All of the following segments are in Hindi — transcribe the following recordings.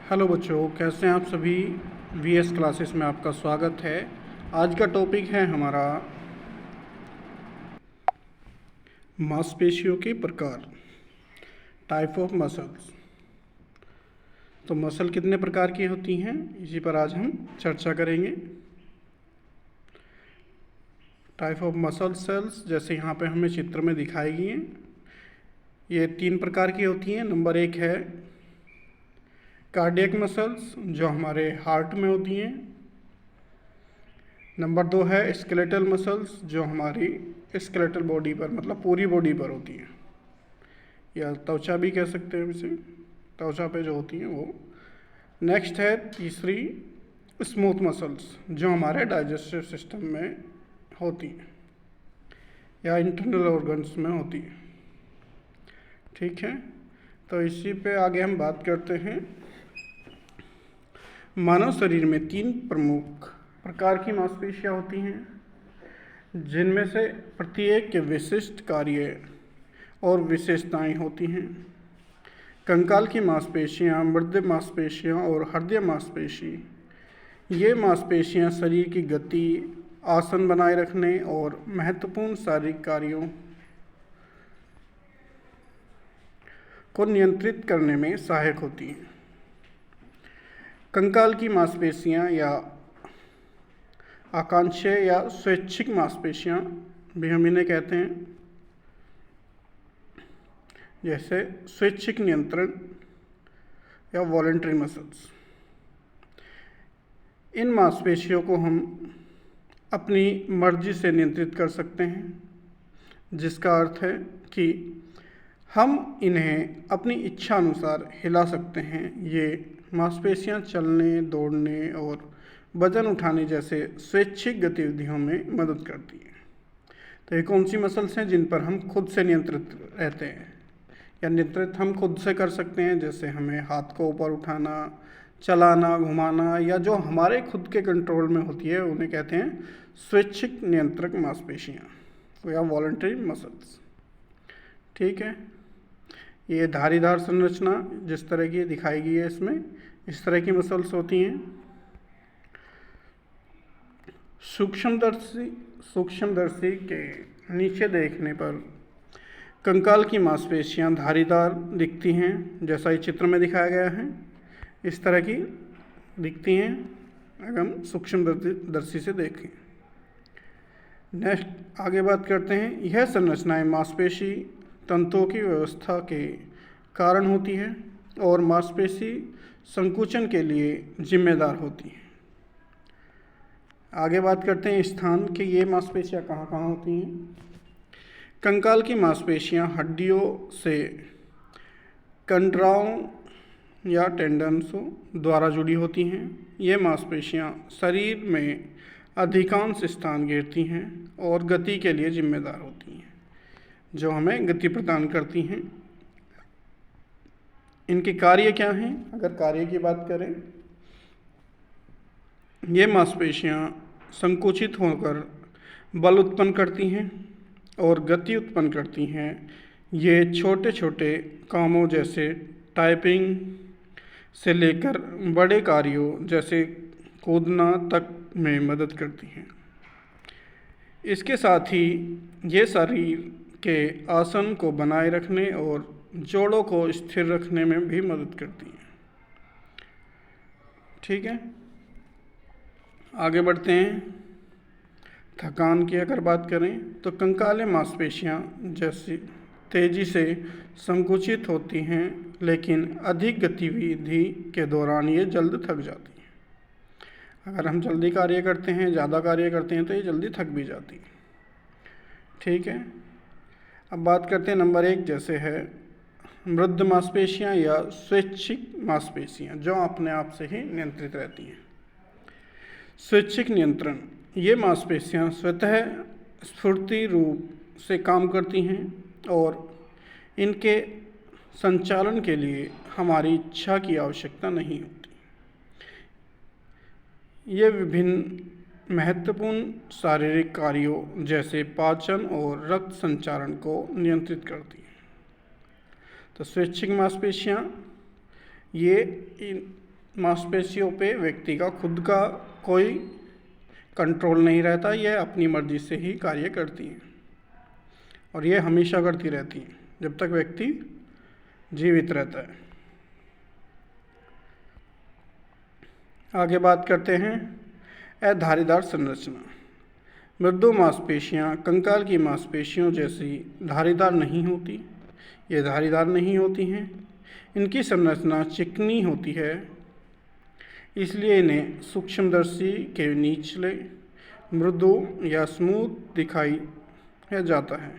हेलो बच्चों, कैसे हैं आप सभी। वीएस क्लासेस में आपका स्वागत है। आज का टॉपिक है हमारा मांसपेशियों के प्रकार, टाइप ऑफ मसल्स। तो मसल कितने प्रकार की होती हैं, इसी पर आज हम चर्चा करेंगे। टाइप ऑफ मसल सेल्स जैसे यहाँ पे हमें चित्र में दिखाई गई हैं, ये 3 प्रकार की होती हैं। नंबर 1 है कार्डियक मसल्स, जो हमारे हार्ट में होती हैं। नंबर 2 है स्केलेटल मसल्स, जो हमारी स्केलेटल बॉडी पर मतलब पूरी बॉडी पर होती हैं, या त्वचा भी कह सकते हैं इसे, त्वचा पे जो होती हैं वो। नेक्स्ट है तीसरी स्मूथ मसल्स, जो हमारे डाइजेस्टिव सिस्टम में होती हैं या इंटरनल ऑर्गन्स में होती हैं। ठीक है, तो इसी पे आगे हम बात करते हैं। मानव शरीर में 3 प्रमुख प्रकार की मांसपेशियां होती हैं, जिनमें से प्रत्येक के विशिष्ट कार्य और विशेषताएं होती हैं। कंकाल की मांसपेशियां, मृद मांसपेशियां और हृदय मांसपेशी, ये मांसपेशियां शरीर की गति, आसन बनाए रखने और महत्वपूर्ण शारीरिक कार्यों को नियंत्रित करने में सहायक होती हैं। कंकाल की मांसपेशियां या आकांक्षीय या स्वैच्छिक मांसपेशियां भी हम इन्हें कहते हैं, जैसे स्वैच्छिक नियंत्रण या वॉलंटरी मसल्स। इन मांसपेशियों को हम अपनी मर्जी से नियंत्रित कर सकते हैं, जिसका अर्थ है कि हम इन्हें अपनी इच्छा अनुसार हिला सकते हैं। ये मांसपेशियां चलने, दौड़ने और वजन उठाने जैसे स्वैच्छिक गतिविधियों में मदद करती हैं। तो ये कौन सी मसल्स हैं जिन पर हम खुद से नियंत्रित रहते हैं या नियंत्रित हम खुद से कर सकते हैं, जैसे हमें हाथ को ऊपर उठाना, चलाना, घुमाना, या जो हमारे खुद के कंट्रोल में होती है उन्हें कहते हैं स्वैच्छिक नियंत्रक मांसपेशियां या वॉलंटरी मसल्स। ठीक है, ये धारीदार संरचना जिस तरह की दिखाई गई है इसमें, इस तरह की मसल्स होती हैं। सूक्ष्मदर्शी के नीचे देखने पर कंकाल की मांसपेशियां धारीदार दिखती हैं, जैसा इस चित्र में दिखाया गया है। इस तरह की दिखती हैं अगर हम सूक्ष्मदर्शी से देखें। नेक्स्ट आगे बात करते हैं। यह संरचनाएं मांसपेशी तंतुओं की व्यवस्था के कारण होती है और मांसपेशी संकुचन के लिए जिम्मेदार होती हैं। आगे बात करते हैं स्थान कि ये मांसपेशियां कहाँ कहाँ होती हैं। कंकाल की मांसपेशियां हड्डियों से कंडराओं या टेंडन्सों द्वारा जुड़ी होती हैं। ये मांसपेशियां शरीर में अधिकांश स्थान घेरती हैं और गति के लिए जिम्मेदार होती हैं, जो हमें गति प्रदान करती हैं। इनके कार्य क्या हैं? अगर कार्य की बात करें, ये मांसपेशियां संकुचित होकर बल उत्पन्न करती हैं और गति उत्पन्न करती हैं। ये छोटे छोटे कामों जैसे टाइपिंग से लेकर बड़े कार्यों जैसे कूदना तक में मदद करती हैं। इसके साथ ही ये शरीर के आसन को बनाए रखने और जोड़ों को स्थिर रखने में भी मदद करती हैं। ठीक है, आगे बढ़ते हैं। थकान की अगर बात करें तो कंकाल मांसपेशियां जैसी तेजी से संकुचित होती हैं, लेकिन अधिक गतिविधि के दौरान ये जल्द थक जाती हैं। अगर हम जल्दी कार्य करते हैं, ज़्यादा कार्य करते हैं, तो ये जल्दी थक भी जाती हैं। ठीक है, अब बात करते हैं नंबर 1 जैसे है मृद मांसपेशियां या स्वैच्छिक मांसपेशियां, जो अपने आप से ही नियंत्रित रहती हैं। स्वैच्छिक नियंत्रण, ये मांसपेशियां स्वतः स्फूर्ति रूप से काम करती हैं और इनके संचालन के लिए हमारी इच्छा की आवश्यकता नहीं होती। ये विभिन्न महत्वपूर्ण शारीरिक कार्यों जैसे पाचन और रक्त संचारण को नियंत्रित करती हैं। तो स्वैच्छिक मांसपेशियां ये मांसपेशियों पे व्यक्ति का खुद का कोई कंट्रोल नहीं रहता, यह अपनी मर्जी से ही कार्य करती हैं और ये हमेशा करती रहती हैं जब तक व्यक्ति जीवित रहता है। आगे बात करते हैं अधारीदार संरचना। मृदु मांसपेशियां कंकाल की मांसपेशियों जैसी धारीदार नहीं होती। ये धारीदार नहीं होती हैं। इनकी संरचना चिकनी होती है, इसलिए इन्हें सूक्ष्मदर्शी के निचले मृदु या स्मूथ दिखाई जाता है।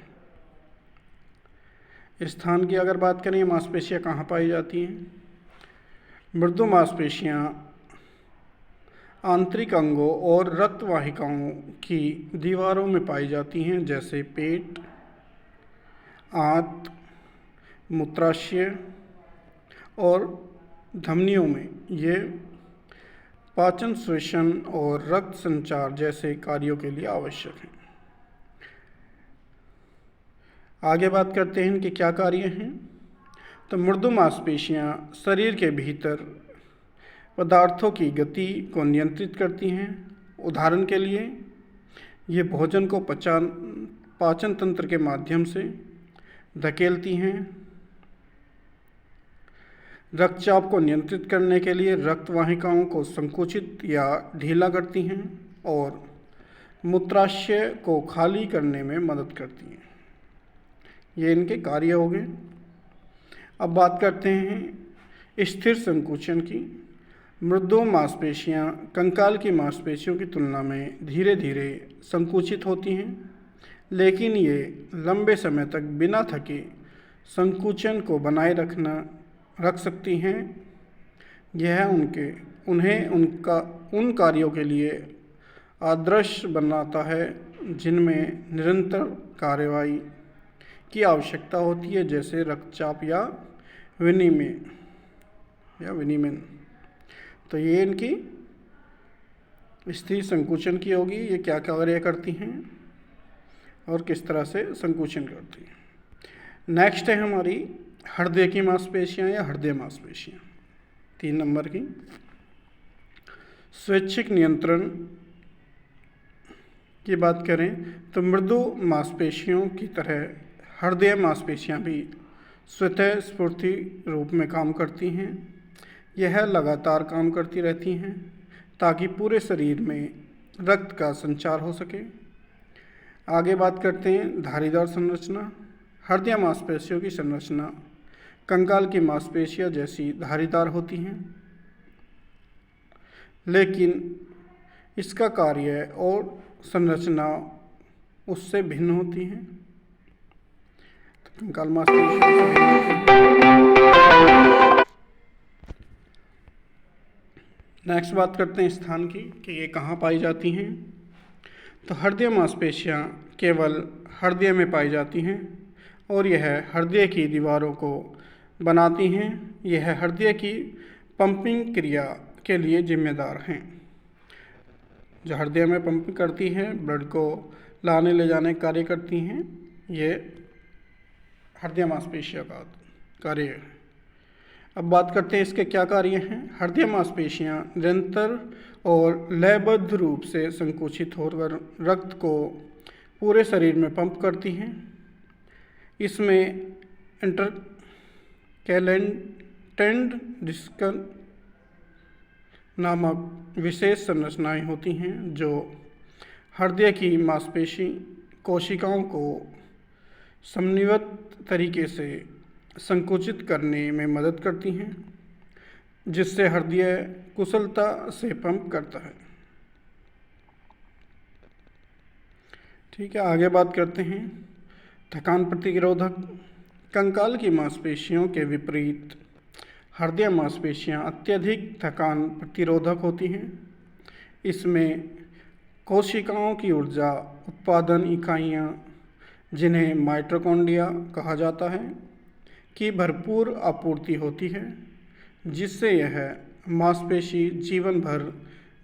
स्थान की अगर बात करें, मांसपेशियां कहाँ पाई जाती हैं? मृदु मांसपेशियां आंतरिक अंगों और रक्त वाहिकाओं की दीवारों में पाई जाती हैं, जैसे पेट, आंत, मूत्राशय और धमनियों में। ये पाचन, श्वसन और रक्त संचार जैसे कार्यों के लिए आवश्यक हैं। आगे बात करते हैं इनके क्या कार्य हैं। तो मृदु मांसपेशियां शरीर के भीतर पदार्थों की गति को नियंत्रित करती हैं। उदाहरण के लिए ये भोजन को पाचन तंत्र के माध्यम से धकेलती हैं। रक्तचाप को नियंत्रित करने के लिए रक्त वाहिकाओं को संकुचित या ढीला करती हैं और मूत्राशय को खाली करने में मदद करती हैं। ये इनके कार्य हो गए। अब बात करते हैं स्थिर संकुचन की। मृदु मांसपेशियां कंकाल की मांसपेशियों की तुलना में धीरे धीरे संकुचित होती हैं, लेकिन ये लंबे समय तक बिना थके संकुचन को बनाए रख सकती हैं। यह उन्हें उन कार्यों के लिए आदर्श बनाता है जिनमें निरंतर कार्रवाई की आवश्यकता होती है, जैसे रक्तचाप या विनिमय। तो ये इनकी स्थिर संकुचन की होगी। ये क्या कार्य करती हैं और किस तरह से संकुचन करती हैं। नेक्स्ट है हमारी हृदय की मांसपेशियां या हृदय मांसपेशियां। 3 नंबर की स्वैच्छिक नियंत्रण की बात करें तो मृदु मांसपेशियों की तरह हृदय मांसपेशियां भी स्वतः स्फूर्ति रूप में काम करती हैं। यह लगातार काम करती रहती हैं ताकि पूरे शरीर में रक्त का संचार हो सके। आगे बात करते हैं धारीदार संरचना। हृदय मांसपेशियों की संरचना कंकाल की मांसपेशियां जैसी धारीदार होती हैं, लेकिन इसका कार्य और संरचना उससे भिन्न होती है। तो कंकाल मांसपेशियां नेक्स्ट बात करते हैं स्थान की कि ये कहाँ पाई जाती हैं। तो हृदय मांसपेशियां केवल हृदय में पाई जाती हैं और यह हृदय की दीवारों को बनाती हैं। यह हृदय की पंपिंग क्रिया के लिए जिम्मेदार हैं। जो हृदय में पंपिंग करती हैं, ब्लड को लाने ले जाने का कार्य करती हैं, ये हृदय मांसपेशियों का कार्य है। अब बात करते हैं इसके क्या कार्य हैं। हृदय मांसपेशियां निरंतर और लयबद्ध रूप से संकुचित होकर रक्त को पूरे शरीर में पंप करती हैं। इसमें इंटरकैलेटेड डिस्कन नामक विशेष संरचनाएं होती हैं जो हृदय की मांसपेशी कोशिकाओं को समन्वित तरीके से संकुचित करने में मदद करती हैं, जिससे हृदय कुशलता से पंप करता है। ठीक है, आगे बात करते हैं थकान प्रतिरोधक। कंकाल की मांसपेशियों के विपरीत हृदय मांसपेशियां अत्यधिक थकान प्रतिरोधक होती हैं। इसमें कोशिकाओं की ऊर्जा उत्पादन इकाइयां, जिन्हें माइटोकॉन्ड्रिया कहा जाता है, की भरपूर आपूर्ति होती है, जिससे यह मांसपेशी जीवन भर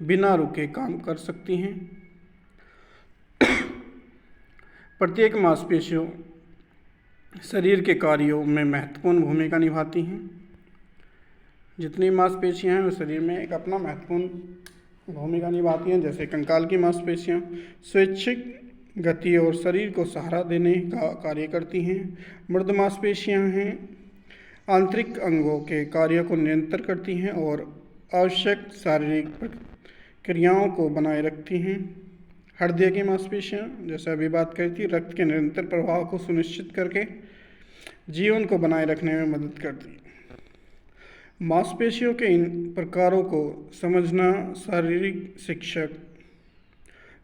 बिना रुके काम कर सकती हैं। प्रत्येक मांसपेशियों शरीर के कार्यों में महत्वपूर्ण भूमिका निभाती हैं। जितनी मांसपेशियां हैं वो शरीर में एक अपना महत्वपूर्ण भूमिका निभाती हैं। जैसे कंकाल की मांसपेशियां स्वैच्छिक गति और शरीर को सहारा देने का कार्य करती हैं। मृद मांसपेशियां हैं आंतरिक अंगों के कार्य को नियंत्रित करती हैं और आवश्यक शारीरिक क्रियाओं को बनाए रखती हैं। हृदय की मांसपेशियां जैसे अभी बात करी थी, रक्त के निरंतर प्रवाह को सुनिश्चित करके जीवन को बनाए रखने में मदद करती है। मांसपेशियों के इन प्रकारों को समझना शारीरिक शिक्षक,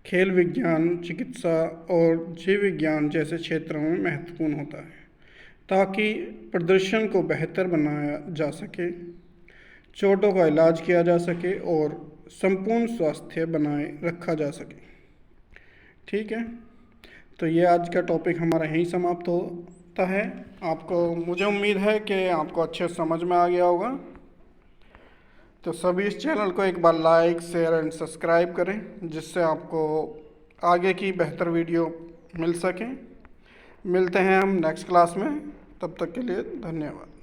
खेल विज्ञान, चिकित्सा और जीव विज्ञान जैसे क्षेत्रों में महत्वपूर्ण होता है ताकि प्रदर्शन को बेहतर बनाया जा सके, चोटों का इलाज किया जा सके और संपूर्ण स्वास्थ्य बनाए रखा जा सके। ठीक है, तो ये आज का टॉपिक हमारा यहीं समाप्त होता है। मुझे उम्मीद है कि आपको अच्छे समझ में आ गया होगा। तो सभी इस चैनल को एक बार लाइक, शेयर एंड सब्सक्राइब करें जिससे आपको आगे की बेहतर वीडियो मिल सके। मिलते हैं हम नेक्स्ट क्लास में, तब तक के लिए धन्यवाद।